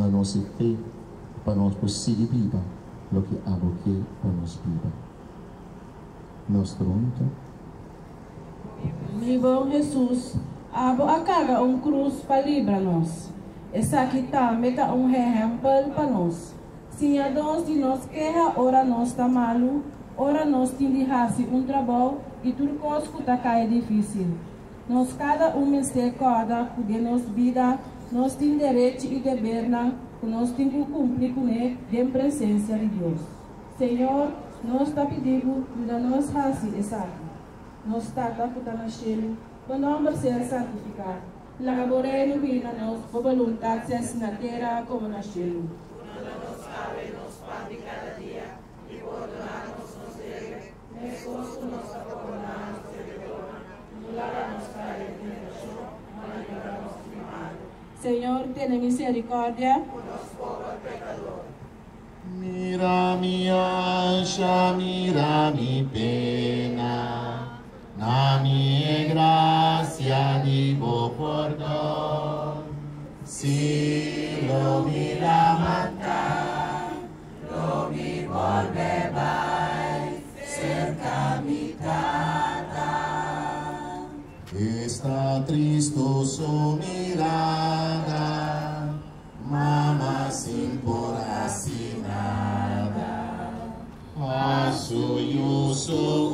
a nossa fé para nós conseguir viver o que algo que para nós viver. Nós pronto. Meu bom Jesus, abo a carga cruz para livrar-nos. Essa aqui também está exemplo para nós. Se a nós de nós quer, ora nós está malo, ora nós tindihasi trabalho e tudo coisa que está difícil. Nós cada se acorda porque nos vida, nós temos direito e dever, que nós temos que cumprir com ele em presença de Deus. Senhor, nós está pedindo que nós faça essa aqui. Nós está na cheio, quando vamos ser santificados. Laboremos vida nós, por vontade, seja na terra como na cheio. Nós cabe nos pão de cada dia e perdonar-nos nos deveres, mesmo que nós abandonamos o devedor, não lava-nos cair em tentação, mas livra-nos do mal. Senhor, tenha misericórdia por nosso povo pecador. Mira mi ansia, mira mi pena, na minha graça digo perdão. Si lo mi la matar, lo mi volve vai, cerca mi tata. Está triste su mirada, mama sin por así nada. A su uso